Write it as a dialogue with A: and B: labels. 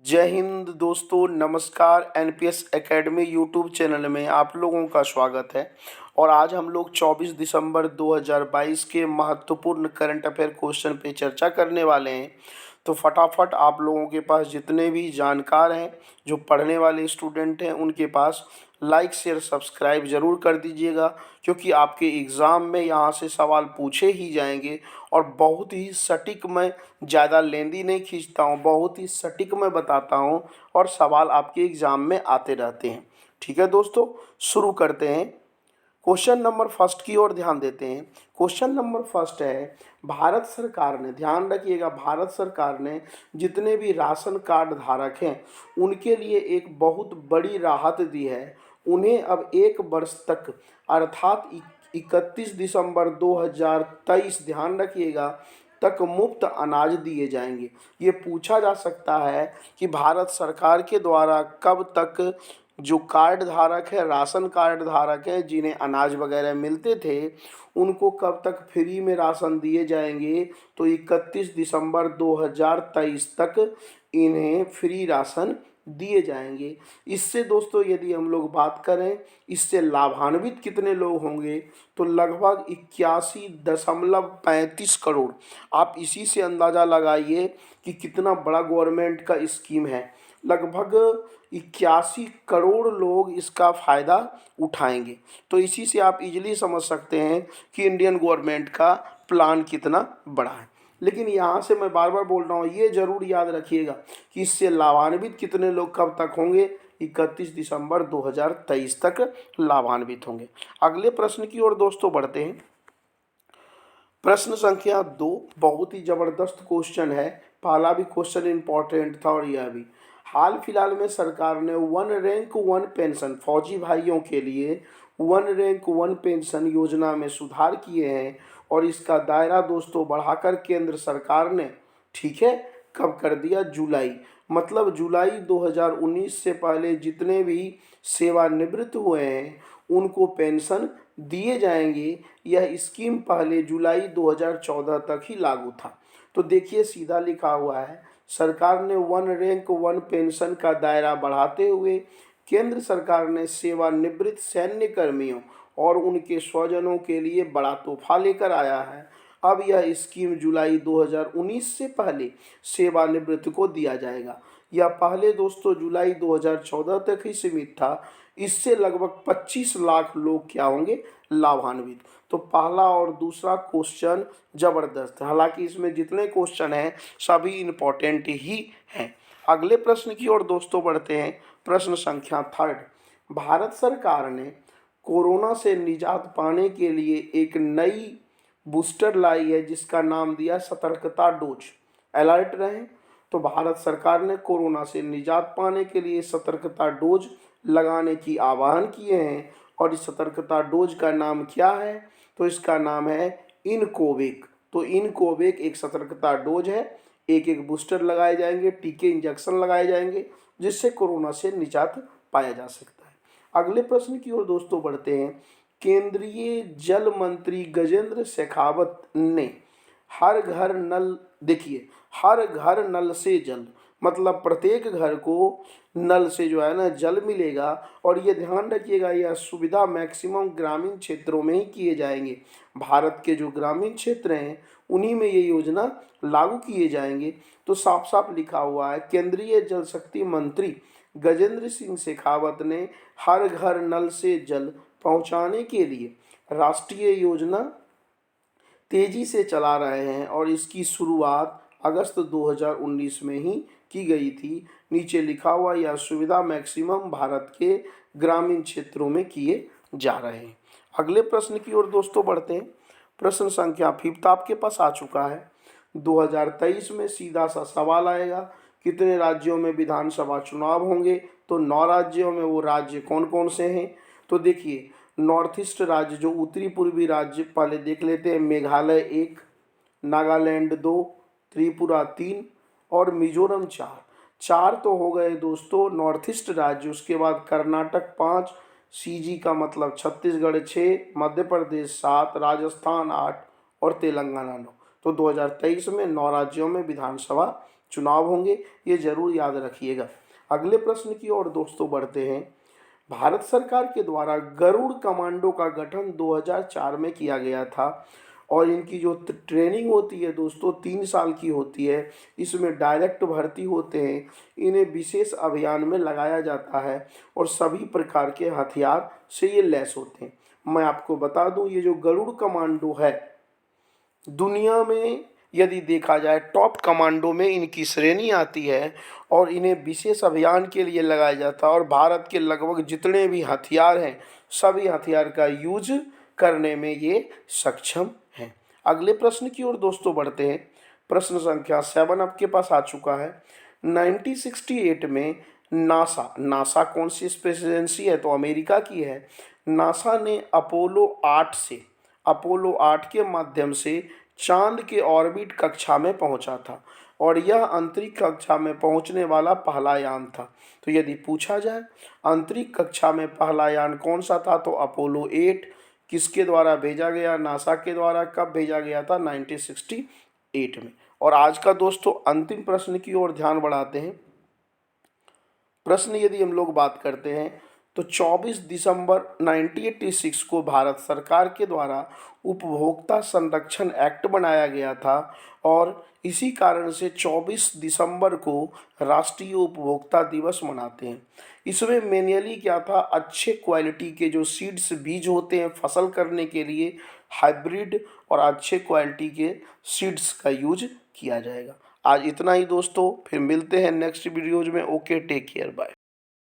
A: जय हिंद दोस्तों, नमस्कार। एनपीएस एकेडमी यूट्यूब चैनल में आप लोगों का स्वागत है। और आज हम लोग 24 दिसंबर 2022 के महत्वपूर्ण करंट अफेयर क्वेश्चन पे चर्चा करने वाले हैं। तो फटाफट आप लोगों के पास जितने भी जानकार हैं, जो पढ़ने वाले स्टूडेंट हैं, उनके पास लाइक शेयर सब्सक्राइब ज़रूर कर दीजिएगा, क्योंकि आपके एग्ज़ाम में यहाँ से सवाल पूछे ही जाएंगे। और बहुत ही सटीक, मैं ज़्यादा लेंदी नहीं खींचता हूँ, बहुत ही सटीक मैं बताता हूँ और सवाल आपके एग्ज़ाम में आते रहते हैं। ठीक है दोस्तों, शुरू करते हैं। क्वेश्चन नंबर फर्स्ट की ओर ध्यान देते हैं। क्वेश्चन नंबर फर्स्ट है, भारत सरकार ने, ध्यान रखिएगा, भारत सरकार ने जितने भी राशन कार्ड धारक हैं उनके लिए एक बहुत बड़ी राहत दी है। उन्हें अब 1 वर्ष तक, अर्थात 31 दिसंबर 2023, ध्यान रखिएगा, तक मुफ्त अनाज दिए जाएंगे। ये पूछा जा सकता है कि भारत सरकार के द्वारा कब तक जो कार्ड धारक है, राशन कार्ड धारक हैं, जिन्हें अनाज वगैरह मिलते थे, उनको कब तक फ्री में राशन दिए जाएंगे। तो 31 दिसंबर 2023 तक इन्हें फ्री राशन दिए जाएंगे। इससे दोस्तों यदि हम लोग बात करें, इससे लाभान्वित कितने लोग होंगे, तो लगभग 81.35 करोड़। आप इसी से अंदाज़ा लगाइए कि कितना बड़ा गवर्नमेंट का स्कीम है। लगभग 81 करोड़ लोग इसका फ़ायदा उठाएंगे। तो इसी से आप इजीली समझ सकते हैं कि इंडियन गवर्नमेंट का प्लान कितना बड़ा है। लेकिन यहाँ से मैं बार बार बोल रहा हूँ, ये ज़रूर याद रखिएगा कि इससे लाभान्वित कितने लोग कब तक होंगे, 31 दिसंबर 2023 तक लाभान्वित होंगे। अगले प्रश्न की ओर दोस्तों बढ़ते हैं। प्रश्न संख्या 2 बहुत ही ज़बरदस्त क्वेश्चन है। पहला भी क्वेश्चन इंपॉर्टेंट था और यह भी। हाल फिलहाल में सरकार ने 1 रैंक 1 पेंशन, फौजी भाइयों के लिए 1 रैंक 1 पेंशन योजना में सुधार किए हैं। और इसका दायरा दोस्तों बढ़ाकर केंद्र सरकार ने, ठीक है, कब कर दिया, जुलाई, मतलब जुलाई 2019 से पहले जितने भी सेवानिवृत्त हुए हैं उनको पेंशन दिए जाएंगे। यह स्कीम पहले जुलाई 2014 तक ही लागू था। तो देखिए, सीधा लिखा हुआ है, सरकार ने 1 रैंक 1 पेंशन का दायरा बढ़ाते हुए केंद्र सरकार ने सेवानिवृत्त सैन्य कर्मियों और उनके स्वजनों के लिए बड़ा तोहफा लेकर आया है। अब यह स्कीम जुलाई 2019 से पहले सेवानिवृत्त को दिया जाएगा। यह पहले दोस्तों जुलाई 2014 तक ही सीमित था। इससे लगभग 25 लाख लोग क्या होंगे, लाभान्वित। तो पहला और दूसरा क्वेश्चन जबरदस्त है। हालांकि इसमें जितने क्वेश्चन हैं सभी इंपॉर्टेंट ही हैं। अगले प्रश्न की ओर दोस्तों बढ़ते हैं। प्रश्न संख्या 3, भारत सरकार ने कोरोना से निजात पाने के लिए एक नई बूस्टर लाई है, जिसका नाम दिया सतर्कता डोज। अलर्ट रहें। तो भारत सरकार ने कोरोना से निजात पाने के लिए सतर्कता डोज लगाने की आह्वान किए हैं। और इस सतर्कता डोज का नाम क्या है, तो इसका नाम है इनकोवेक। तो इनकोवेक एक सतर्कता डोज है। एक एक बूस्टर लगाए जाएंगे, टीके इंजेक्शन लगाए जाएंगे, जिससे कोरोना से निजात पाया जा सकता है। अगले प्रश्न की ओर दोस्तों बढ़ते हैं। केंद्रीय जल मंत्री गजेंद्र शेखावत ने हर घर नल, देखिए, हर घर नल से जल, मतलब प्रत्येक घर को नल से जो है ना जल मिलेगा। और ये ध्यान रखिएगा, यह सुविधा मैक्सिमम ग्रामीण क्षेत्रों में ही किए जाएंगे। भारत के जो ग्रामीण क्षेत्र हैं उन्हीं में ये योजना लागू किए जाएंगे। तो साफ साफ लिखा हुआ है, केंद्रीय जल शक्ति मंत्री गजेंद्र सिंह शेखावत ने हर घर नल से जल पहुंचाने के लिए राष्ट्रीय योजना तेजी से चला रहे हैं। और इसकी शुरुआत अगस्त 2019 में ही की गई थी। नीचे लिखा हुआ, यह सुविधा मैक्सिमम भारत के ग्रामीण क्षेत्रों में किए जा रहे हैं। अगले प्रश्न की ओर दोस्तों बढ़ते हैं। प्रश्न संख्या 5 आपके पास आ चुका है। 2023 में सीधा सा सवाल आएगा, कितने राज्यों में विधानसभा चुनाव होंगे, तो 9 राज्यों में। वो राज्य कौन कौन से हैं, तो देखिए, नॉर्थ ईस्ट राज्य, जो उत्तरी पूर्वी राज्य, पहले देख लेते हैं। मेघालय 1, नागालैंड 2, त्रिपुरा 3 और मिजोरम 4। 4 तो हो गए दोस्तों नॉर्थ ईस्ट राज्य। उसके बाद कर्नाटक 5, सीजी का मतलब छत्तीसगढ़ 6, मध्य प्रदेश 7, राजस्थान 8 और तेलंगाना 9। तो 2023 में 9 राज्यों में विधानसभा चुनाव होंगे, ये जरूर याद रखिएगा। अगले प्रश्न की ओर दोस्तों बढ़ते हैं। भारत सरकार के द्वारा गरुड़ कमांडो का गठन 2004 में किया गया था और इनकी जो ट्रेनिंग होती है दोस्तों 3 साल की होती है। इसमें डायरेक्ट भर्ती होते हैं, इन्हें विशेष अभियान में लगाया जाता है और सभी प्रकार के हथियार से ये लैस होते हैं। मैं आपको बता दूं, ये जो गरुड़ कमांडो है दुनिया में यदि देखा जाए टॉप कमांडो में इनकी श्रेणी आती है और इन्हें विशेष अभियान के लिए लगाया जाता है और भारत के लगभग जितने भी हथियार हैं सभी हथियार का यूज करने में ये सक्षम हैं। अगले प्रश्न की ओर दोस्तों बढ़ते हैं। प्रश्न संख्या 7 आपके पास आ चुका है। 1968 में नासा कौन सी स्पेस एजेंसी है, तो अमेरिका की है। नासा ने अपोलो 8 के माध्यम से चांद के ऑर्बिट कक्षा में पहुंचा था और यह अंतरिक्ष कक्षा में पहुंचने वाला पहला यान था। तो यदि पूछा जाए अंतरिक्ष कक्षा में पहला यान कौन सा था, तो अपोलो 8 किसके द्वारा भेजा गया, नासा के द्वारा। कब भेजा गया था, 1968 में। और आज का दोस्तों अंतिम प्रश्न की ओर ध्यान बढ़ाते हैं। प्रश्न यदि हम लोग बात करते हैं तो 24 दिसंबर 1986 को भारत सरकार के द्वारा उपभोक्ता संरक्षण एक्ट बनाया गया था और इसी कारण से 24 दिसंबर को राष्ट्रीय उपभोक्ता दिवस मनाते हैं। इसमें मेनली क्या था, अच्छे क्वालिटी के जो सीड्स बीज होते हैं फसल करने के लिए हाइब्रिड और अच्छे क्वालिटी के सीड्स का यूज किया जाएगा। आज इतना ही दोस्तों, फिर मिलते हैं नेक्स्ट वीडियोज में। Okay, take care, bye.